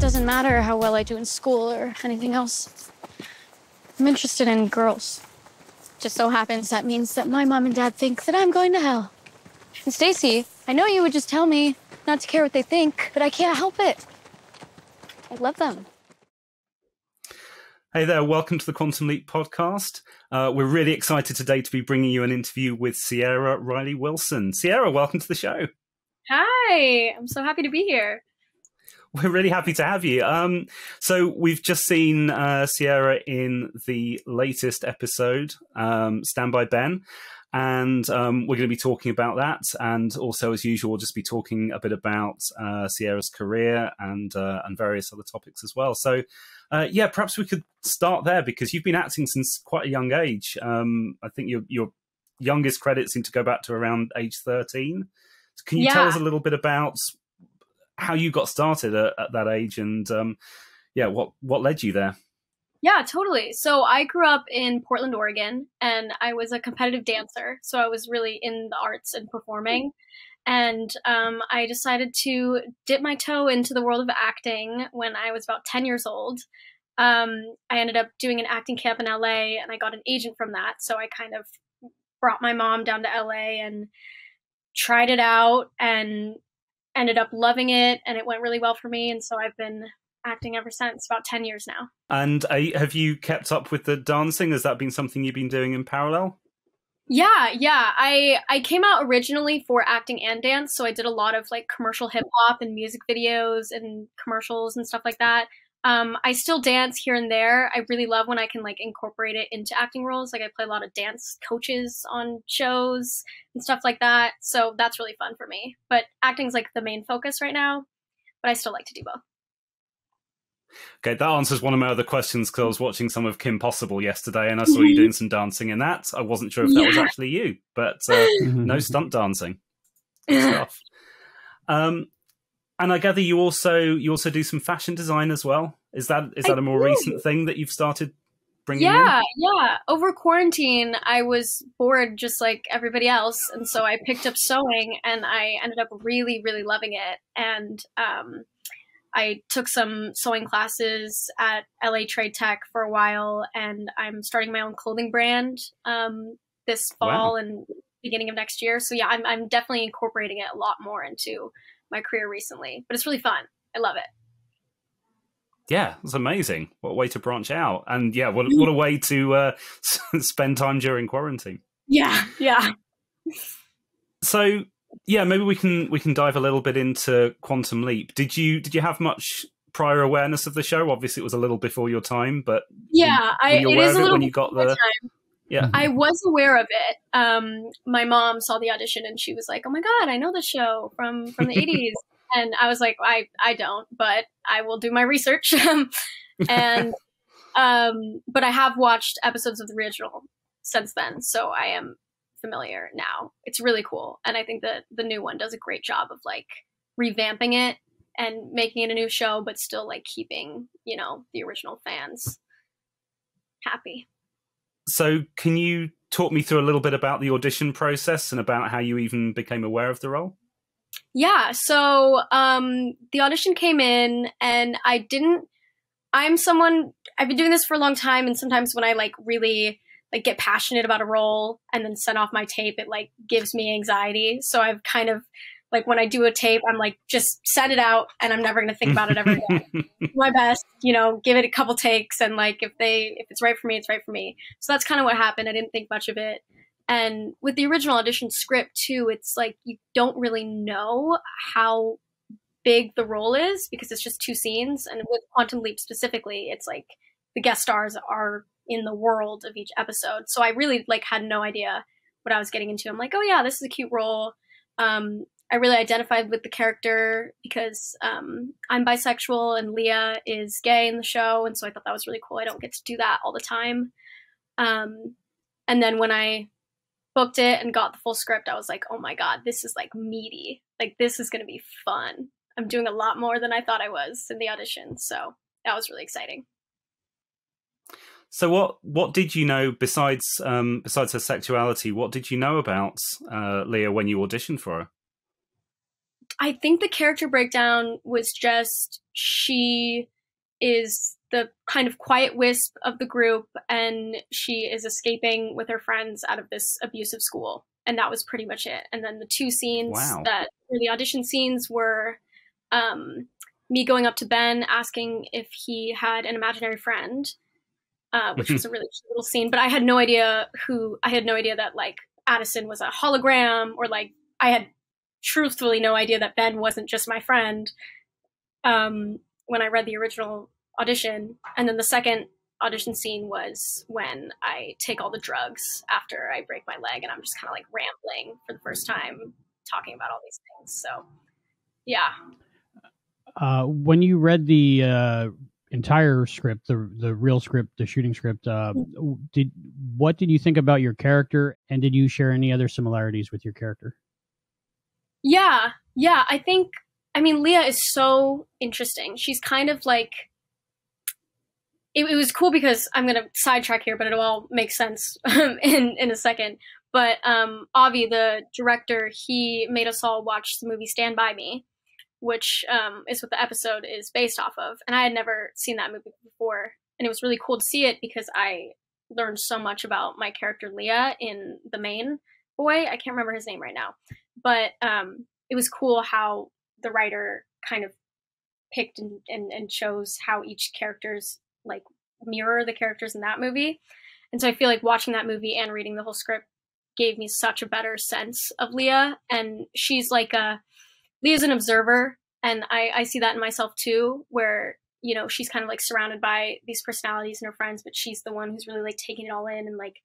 doesn't matter how well I do in school or anything else. I'm interested in girls. Just so happens that means that my mom and dad think that I'm going to hell. And Stacy, I know you would just tell me not to care what they think, but I can't help it. I love them. Hey there, welcome to the Quantum Leap podcast. We're really excited today to be bringing you an interview with Sierra Riley Wilson. Sierra, welcome to the show. Hi, I'm so happy to be here. We're really happy to have you. So we've just seen Sierra in the latest episode, Stand By Ben, and we're going to be talking about that. And also, as usual, we'll just be talking a bit about Sierra's career and various other topics as well. So, yeah, perhaps we could start there because you've been acting since quite a young age. I think your youngest credits seem to go back to around age 13. So can you tell us a little bit about how you got started at that age and what led you there? Yeah, totally. So I grew up in Portland, Oregon, and I was a competitive dancer. So I was really in the arts and performing. And I decided to dip my toe into the world of acting when I was about 10 years old. I ended up doing an acting camp in LA, and I got an agent from that. So I kind of brought my mom down to LA and tried it out and ended up loving it, and it went really well for me. And so I've been acting ever since, about 10 years now. And have you kept up with the dancing? Has that been something you've been doing in parallel? Yeah. I came out originally for acting and dance. So I did a lot of like commercial hip hop and music videos and commercials and stuff like that. I still dance here and there. I really love when I can like incorporate it into acting roles. Like I play a lot of dance coaches on shows and stuff like that. So that's really fun for me. But acting's like the main focus right now, but I still like to do both. Okay, that answers one of my other questions because I was watching some of Kim Possible yesterday and I saw you doing some dancing in that. I wasn't sure if that was actually you, but no stunt dancing. Good stuff. And I gather you also do some fashion design as well. Is that a more recent thing that you've started bringing in? Yeah. Over quarantine, I was bored just like everybody else, and so I picked up sewing, and I ended up really, really loving it. And I took some sewing classes at LA Trade Tech for a while, and I'm starting my own clothing brand this fall and beginning of next year. So yeah, I'm definitely incorporating it a lot more into my career recently, but it's really fun. I love it. Yeah, it's amazing. What a way to branch out. And yeah, what a way to spend time during quarantine. Yeah. So yeah, maybe we can dive a little bit into Quantum Leap. Did you have much prior awareness of the show? Obviously it was a little before your time, but were you aware of it when you got the time? Yeah, I was aware of it. My mom saw the audition and she was like, "Oh my God, I know the show from the 80s." And I was like, I don't, but I will do my research. And but I have watched episodes of the original since then, so I am familiar now. It's really cool. And I think that the new one does a great job of like revamping it and making it a new show, but still like keeping, the original fans happy. So can you talk me through a little bit about the audition process and about how you even became aware of the role? Yeah. So the audition came in and I've been doing this for a long time. And sometimes when I like really like get passionate about a role and then send off my tape, it like gives me anxiety. So I've kind of like when I do a tape, I'm like, just send it out and I'm never going to think about it ever again. Do my best, give it a couple takes. And like, if it's right for me, it's right for me. So that's kind of what happened. I didn't think much of it. And with the original audition script too, it's like, you don't really know how big the role is because it's just 2 scenes. And with Quantum Leap specifically, it's like the guest stars are in the world of each episode. So I really like had no idea what I was getting into. I'm like, oh yeah, this is a cute role. I really identified with the character because I'm bisexual and Leah is gay in the show. And so I thought that was really cool. I don't get to do that all the time. And then when I booked it and got the full script, I was like, oh my God, this is like meaty. Like this is going to be fun. I'm doing a lot more than I thought I was in the audition. So that was really exciting. So what did you know besides her sexuality? What did you know about Leah when you auditioned for her? I think the character breakdown was just she is the kind of quiet wisp of the group, and she is escaping with her friends out of this abusive school. And that was pretty much it. And then the two scenes that were the audition scenes were me going up to Ben asking if he had an imaginary friend, which was a really cute little scene. But I had no idea that like Addison was a hologram, or like I had truthfully no idea that Ben wasn't just my friend when I read the original audition. And then the second audition scene was when I take all the drugs after I break my leg, and I'm just kind of like rambling for the first time talking about all these things. So yeah. When you read the entire script, the real script, the shooting script, what did you think about your character, and did you share any other similarities with your character? Yeah. I mean, Leah is so interesting. She's kind of like, it was cool because I'm going to sidetrack here, but it'll all make sense in a second. But Avi, the director, he made us all watch the movie Stand By Me, which is what the episode is based off of. And I had never seen that movie before. And it was really cool to see it because I learned so much about my character Leah in the main boy. I can't remember his name right now. But it was cool how the writer kind of picked and chose how each character's like mirror the characters in that movie. And so I feel like watching that movie and reading the whole script gave me such a better sense of Leah. And she's like Leah's an observer, and I see that in myself too, where, you know, she's kind of like surrounded by these personalities and her friends, but she's the one who's really like taking it all in and like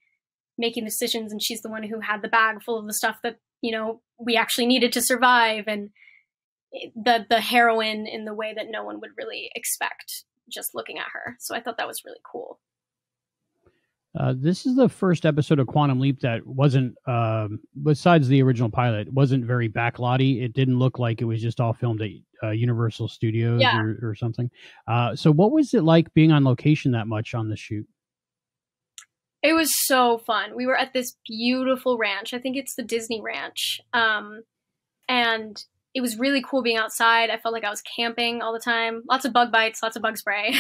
making decisions. And she's the one who had the bag full of the stuff that, you know, we actually needed to survive, and the heroine in the way that no one would really expect just looking at her. So I thought that was really cool. This is the first episode of Quantum Leap that wasn't, besides the original pilot, wasn't very backlotty. It didn't look like it was just all filmed at Universal Studios or something. So what was it like being on location that much on the shoot? It was so fun. We were at this beautiful ranch. I think it's the Disney Ranch. And it was really cool being outside. I felt like I was camping all the time. Lots of bug bites, lots of bug spray.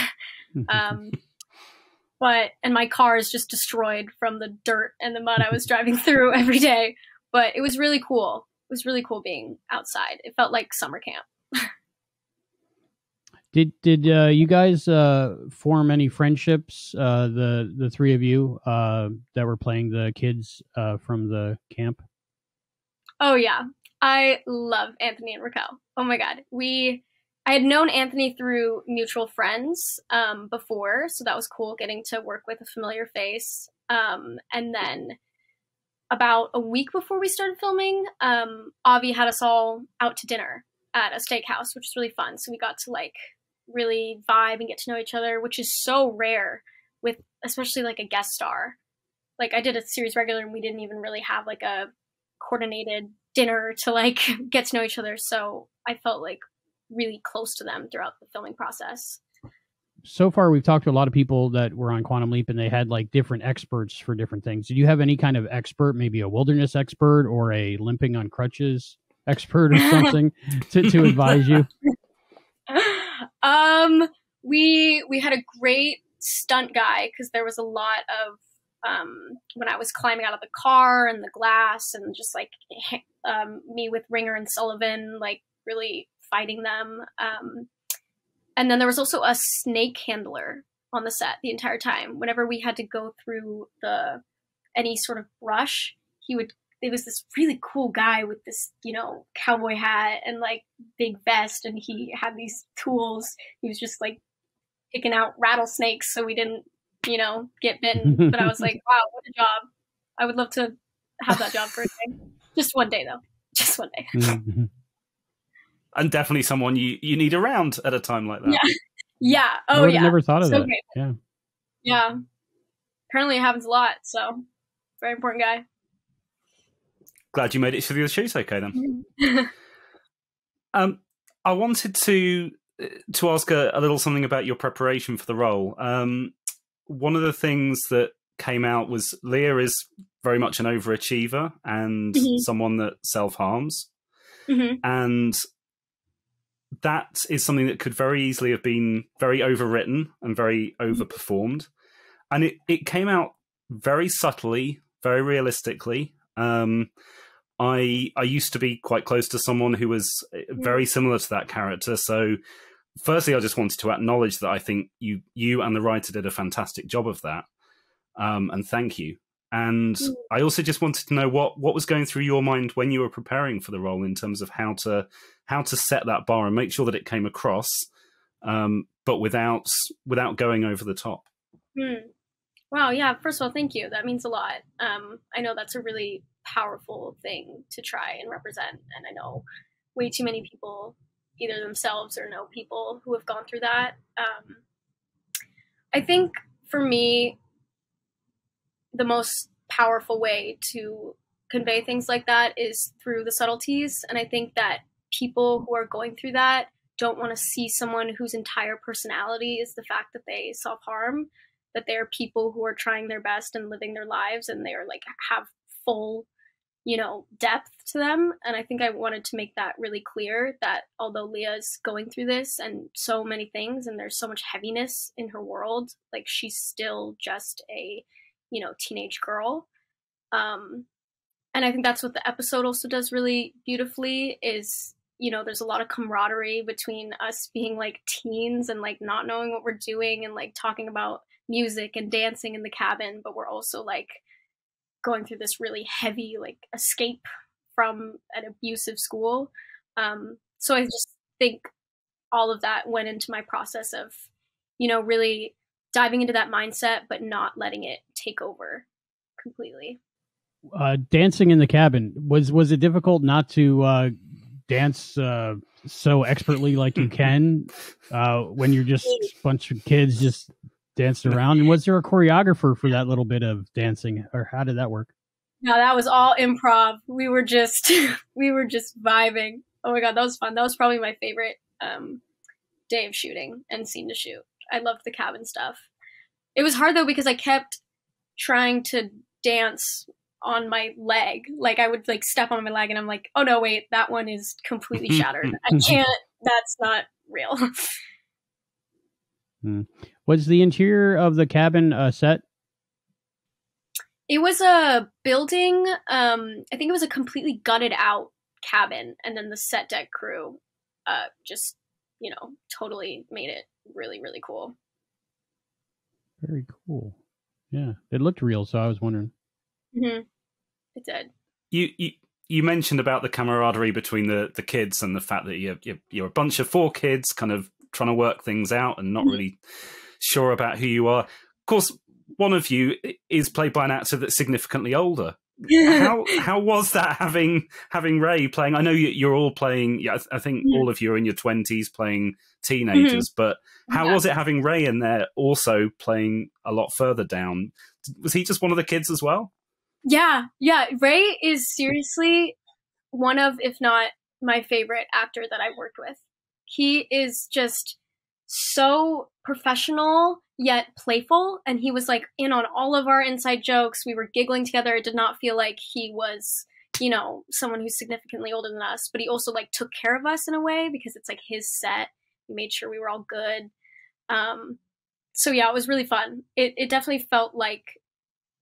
And my car is just destroyed from the dirt and the mud I was driving through every day. But it was really cool. It was really cool being outside. It felt like summer camp. Did you guys form any friendships, the three of you that were playing the kids from the camp? Oh, yeah. I love Anthony and Raquel. Oh, my God. I had known Anthony through mutual friends before, so that was cool getting to work with a familiar face. And then about a week before we started filming, Avi had us all out to dinner at a steakhouse, which was really fun. So we got to like really vibe and get to know each other, which is so rare with especially like a guest star. Like I did a series regular and we didn't even really have like a coordinated dinner to like get to know each other. So I felt like really close to them throughout the filming process. So far, we've talked to a lot of people that were on Quantum Leap and they had like different experts for different things. Did you have any kind of expert, maybe a wilderness expert or a limping on crutches expert or something to advise you? We had a great stunt guy because there was a lot of when I was climbing out of the car and the glass and just like me with Ringer and Sullivan like really fighting them. And then there was also a snake handler on the set the entire time. Whenever we had to go through any sort of brush, it was this really cool guy with this, you know, cowboy hat and like big vest, and he had these tools. He was just like picking out rattlesnakes so we didn't, you know, get bitten. But I was like, wow, what a job. I would love to have that job for a day. Just one day though. Just one day. And definitely someone you need around at a time like that. Yeah. Oh, I never thought of that. Great. Yeah. Apparently it happens a lot. So very important guy. Glad you made it through the shoot okay then. I wanted to ask a little something about your preparation for the role. One of the things that came out was Leah is very much an overachiever and someone that self-harms. And that is something that could very easily have been very overwritten and very overperformed. And it came out very subtly, very realistically. I used to be quite close to someone who was very similar to that character. So firstly, I just wanted to acknowledge that I think you and the writer did a fantastic job of that. And thank you. And I also just wanted to know what was going through your mind when you were preparing for the role in terms of how to set that bar and make sure that it came across, but without going over the top. Wow, yeah, first of all, thank you. That means a lot. I know that's a really powerful thing to try and represent, and I know way too many people either themselves or know people who have gone through that. I think for me, the most powerful way to convey things like that is through the subtleties, and I think that people who are going through that don't want to see someone whose entire personality is the fact that they self-harm, that they are people who are trying their best and living their lives, and they are like have full, depth to them. And I think I wanted to make that really clear, that although Leah is going through this and so many things, and there's so much heaviness in her world, like she's still just a, teenage girl. And I think that's what the episode also does really beautifully is, there's a lot of camaraderie between us being like teens and like not knowing what we're doing and like talking about music and dancing in the cabin, but we're also like going through this really heavy like escape from an abusive school. So I just think all of that went into my process of, really diving into that mindset, but not letting it take over completely. Dancing in the cabin, was it difficult not to dance so expertly like you can when you're just a bunch of kids just dancing around? And was there a choreographer for that little bit of dancing, or how did that work? No, that was all improv. We were just vibing. Oh my God, that was fun. That was probably my favorite day of shooting and scene to shoot. I loved the cabin stuff. It was hard though, because I kept trying to dance on my leg. Like I would like step on my leg and I'm like, oh no, wait, that one is completely shattered. I can't, that's not real. Was the interior of the cabin set? It was a building. I think it was a completely gutted out cabin. And then the set deck crew just, totally made it really, really cool. Very cool. Yeah, it looked real, so I was wondering. Mm-hmm. It did. You mentioned about the camaraderie between the kids and the fact that you're a bunch of 4 kids kind of trying to work things out and not really sure about who you are. Of course, one of you is played by an actor that's significantly older. How was that having Ray playing? I know you're all playing. Yeah, I think all of you are in your 20s playing teenagers. But how was it having Ray in there also playing a lot further down? Was he just one of the kids as well? Yeah. Ray is seriously one of, if not my favorite actor that I've worked with. He is just so professional yet playful, and he was like in on all of our inside jokes. We were giggling together. It did not feel like he was, someone who's significantly older than us, but he also like took care of us in a way because it's like his set. He made sure we were all good. So yeah, it was really fun. It definitely felt like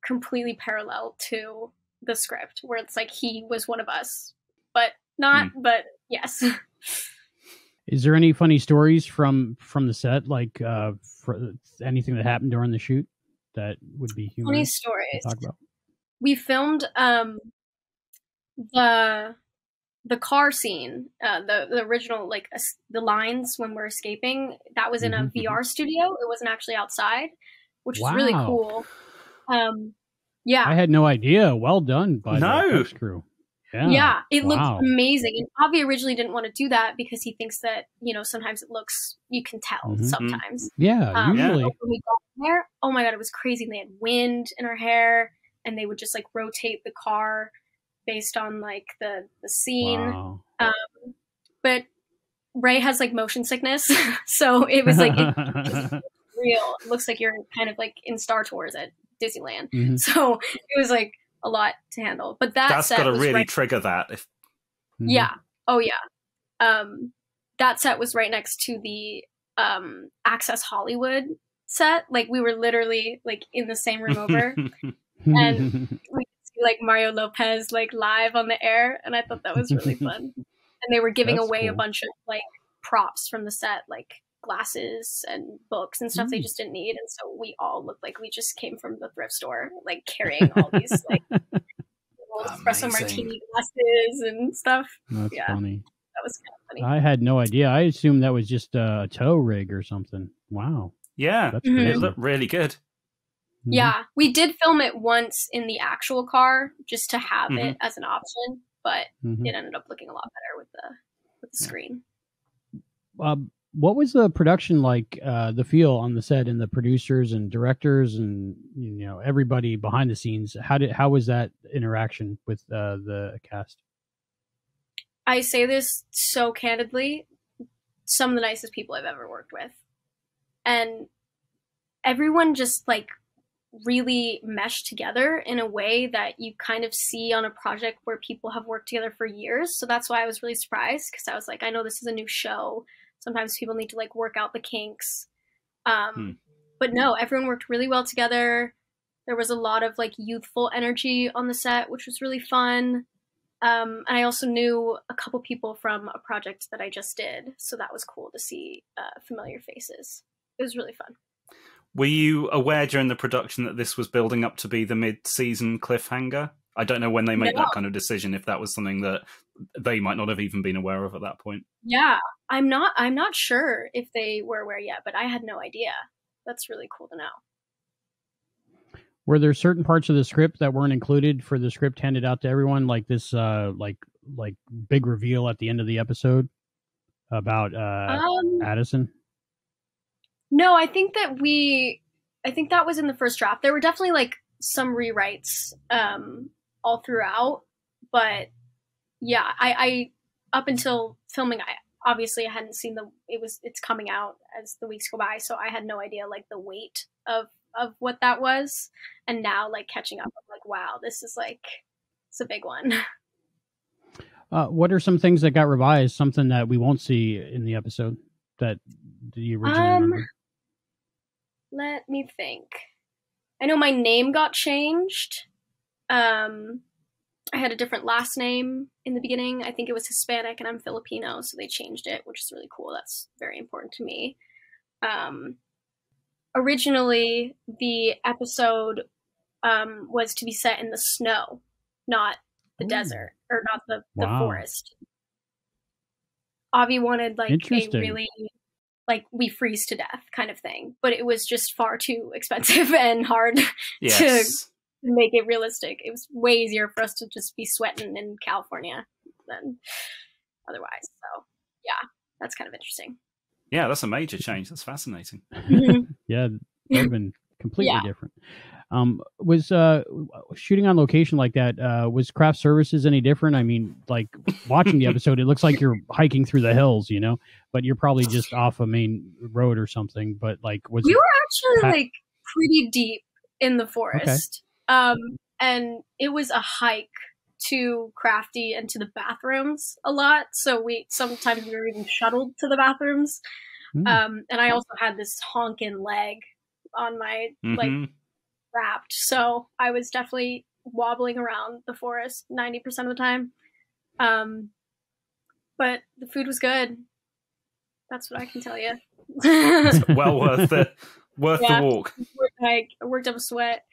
completely parallel to the script, where it's like he was one of us, but not, but yes. Is there any funny stories from the set, like for anything that happened during the shoot that would be humorous? Funny stories. To talk about? We filmed the car scene, the original, like the lines when we're escaping. That was in a VR studio. It wasn't actually outside, which was really cool. Yeah, I had no idea. Well done by the crew. Yeah, it looked amazing. And Avi originally didn't want to do that because he thinks that, sometimes it looks, you can tell sometimes. Yeah, usually. When we got there, oh my God, it was crazy. And they had wind in her hair, and they would just like rotate the car based on like the scene. Wow. But Ray has like motion sickness. So it was like, it's real. It looks like you're kind of like in Star Tours at Disneyland. So it was like a lot to handle, but that's got to really trigger that. Yeah. Oh yeah. that set was right next to the Access Hollywood set. Like we were literally like in the same room over, and we could see like Mario Lopez like live on the air, and I thought that was really fun. And they were giving That's away cool. a bunch of like props from the set, like glasses and books and stuff they just didn't need, and so we all looked like we just came from the thrift store, like carrying all these like espresso martini glasses and stuff. That's funny. That was kind of funny. I had no idea. I assumed that was just a tow rig or something. Wow. Yeah, That's it crazy. looked really good. Mhm. Yeah, we did film it once in the actual car just to have it as an option, but Mhm. it ended up looking a lot better with the screen. What was the production like, the feel on the set, and the producers and directors and, you know, everybody behind the scenes? How was that interaction with the cast? I say this so candidly, some of the nicest people I've ever worked with. And everyone just like really meshed together in a way that you kind of see on a project where people have worked together for years. So that's why I was really surprised, because I was like, I know this is a new show. Sometimes people need to like work out the kinks. But no, everyone worked really well together. There was a lot of like youthful energy on the set, which was really fun. And I also knew a couple people from a project that I just did. So that was cool to see familiar faces. It was really fun. Were you aware during the production that this was building up to be the mid-season cliffhanger? I don't know when they make that kind of decision, if that was something that they might not have even been aware of at that point. Yeah, I'm not sure if they were aware yet, but I had no idea. That's really cool to know. Were there certain parts of the script that weren't included for the script handed out to everyone, like this like big reveal at the end of the episode about Addison? No, I think that was in the first draft. There were definitely like some rewrites all throughout, but yeah, I up until filming, I hadn't seen it's coming out as the weeks go by, so I had no idea like the weight of what that was. And now like catching up, I'm like, wow, this is like, it's a big one. What are some things that got revised, something that we won't see in the episode that you originally remember? Let me think. I know my name got changed. I had a different last name in the beginning. I think it was Hispanic and I'm Filipino, so they changed it, which is really cool. That's very important to me. Originally, the episode was to be set in the snow, not the desert, or not the forest. Avi wanted like a really like we freeze to death kind of thing, but it was just far too expensive and hard to make it realistic. It was way easier for us to just be sweating in California than otherwise. So yeah, that's kind of interesting. Yeah, that's a major change. That's fascinating. Yeah, that would have been completely different. Was shooting on location like that, was craft services any different? I mean, like watching the episode, it looks like you're hiking through the hills, you know, but you're probably just off a main road or something. But like, we were actually like pretty deep in the forest. Okay. And it was a hike to Crafty and to the bathrooms a lot. So sometimes we were even shuttled to the bathrooms. And I also had this honking leg on my like wrapped. So I was definitely wobbling around the forest 90% of the time. But the food was good. That's what I can tell you. It's well worth the walk. I worked up a sweat.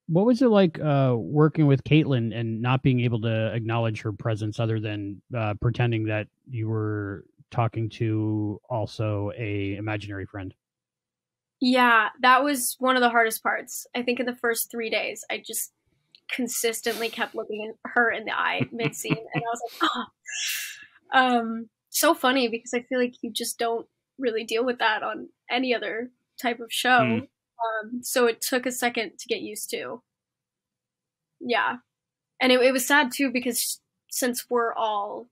What was it like working with Caitlin and not being able to acknowledge her presence other than pretending that you were talking to also a imaginary friend? Yeah, that was one of the hardest parts. I think in the first 3 days, I just consistently kept looking her in the eye mid-scene, and I was like, so funny because I feel like you just don't really deal with that on any other type of show. So it took a second to get used to. Yeah. And it was sad too, because since we're all,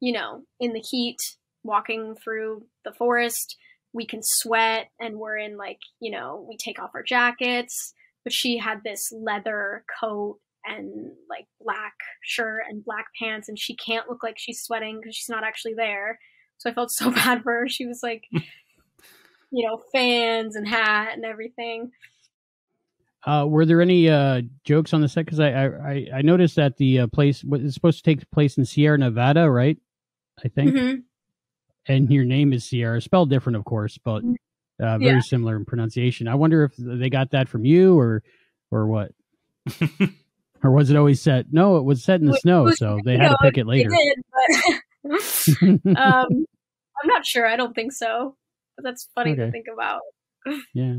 you know, in the heat, walking through the forest, we can sweat and we're in like, you know, we take off our jackets, but she had this leather coat and like black shirt and black pants, and she can't look like she's sweating because she's not actually there. So I felt so bad for her. She was like, fans and hat and everything. Were there any jokes on the set? Because I noticed that the place was supposed to take place in Sierra Nevada, right? I think. Mm-hmm. And your name is Sierra, spelled different, of course, but very similar in pronunciation. I wonder if they got that from you or what? Or was it always set? No, it was set in the snow, so they had to pick it later. They did, but I'm not sure. I don't think so. But that's funny to think about. Yeah.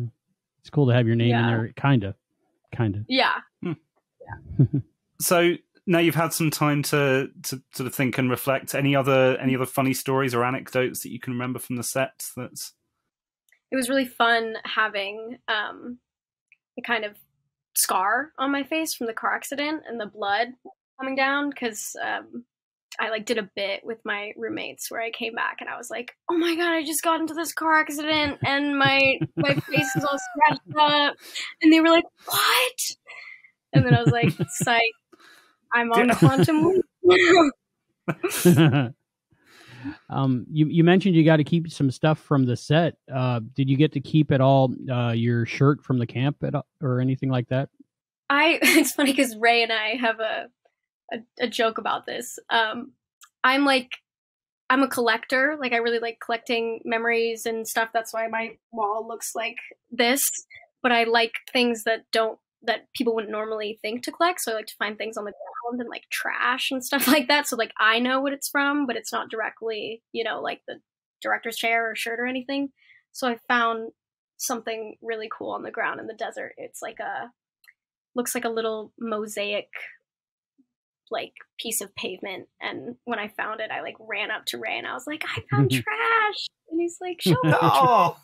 It's cool to have your name in there, kind of. Yeah. So now you've had some time to sort of think and reflect. Any other funny stories or anecdotes that you can remember from the set? It was really fun having the kind of scar on my face from the car accident and the blood coming down, because I did a bit with my roommates where I came back and I was like, oh my God, I just got into this car accident and my face is all scratched up. And they were like, what? And then I was like, psych, I'm on quantum leap. You mentioned you got to keep some stuff from the set. Did you get to keep at all your shirt from the camp or anything like that? It's funny because Ray and I have a joke about this. I'm a collector. Like, I really like collecting memories and stuff. That's why my wall looks like this. But I like things that people wouldn't normally think to collect. So I like to find things on the ground and like trash and stuff like that. So like I know what it's from, but it's not directly, like the director's chair or shirt or anything. So I found something really cool on the ground in the desert. It's looks like a little mosaic like piece of pavement. And when I found it, I like ran up to Ray and I was like, I found trash. And he's like, show me. Oh.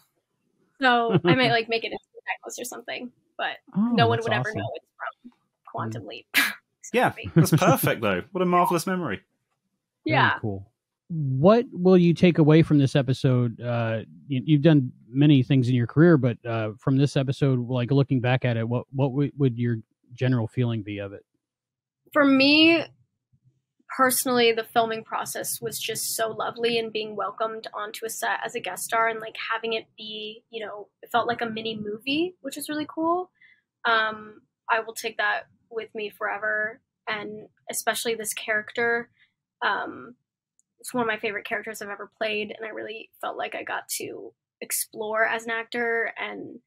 So I might like make it into a necklace or something, but no one would ever know it's from Quantum Leap. Yeah, that's perfect though. What a marvelous memory. Yeah. Very cool. What will you take away from this episode? You've done many things in your career, but from this episode, like looking back at it, what would your general feeling be of it? For me, personally, the filming process was just so lovely, and being welcomed onto a set as a guest star and like having it be, it felt like a mini movie, which is really cool. I will take that with me forever. And especially this character, it's one of my favorite characters I've ever played. And I really felt like I got to explore as an actor and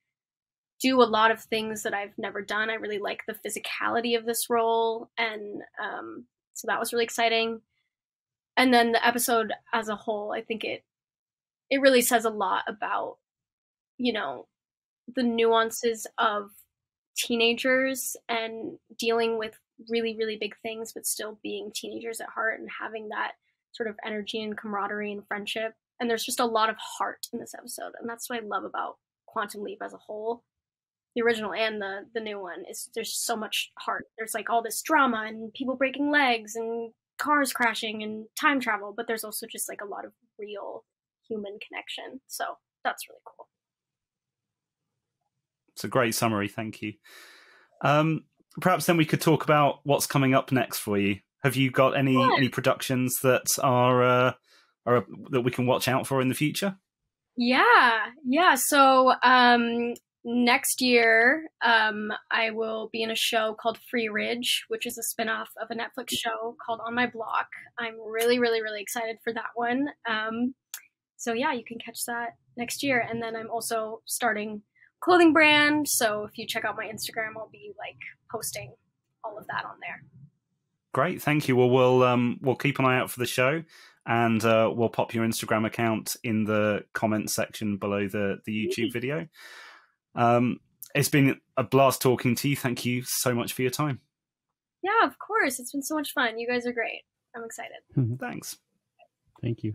do a lot of things that I've never done. I really like the physicality of this role. And so that was really exciting. And then the episode as a whole, I think it really says a lot about, the nuances of teenagers and dealing with really, really big things, but still being teenagers at heart and having that sort of energy and camaraderie and friendship. And there's just a lot of heart in this episode. And that's what I love about Quantum Leap as a whole. The original and the new one is there's so much heart. There's like all this drama and people breaking legs and cars crashing and time travel, but there's also just like a lot of real human connection. So that's really cool. It's a great summary. Thank you. Perhaps then we could talk about what's coming up next for you. Have you got any productions that are that we can watch out for in the future? Yeah. So next year, I will be in a show called Free Ridge, which is a spinoff of a Netflix show called On My Block. I'm really, really, really excited for that one. So yeah, you can catch that next year. And then I'm also starting a clothing brand. So if you check out my Instagram, I'll be like posting all of that on there. Great, thank you. Well, we'll keep an eye out for the show, and we'll pop your Instagram account in the comments section below the YouTube video. It's been a blast talking to you. Thank you so much for your time. Yeah, of course. It's been so much fun. You guys are great. I'm excited. Thanks. Thank you.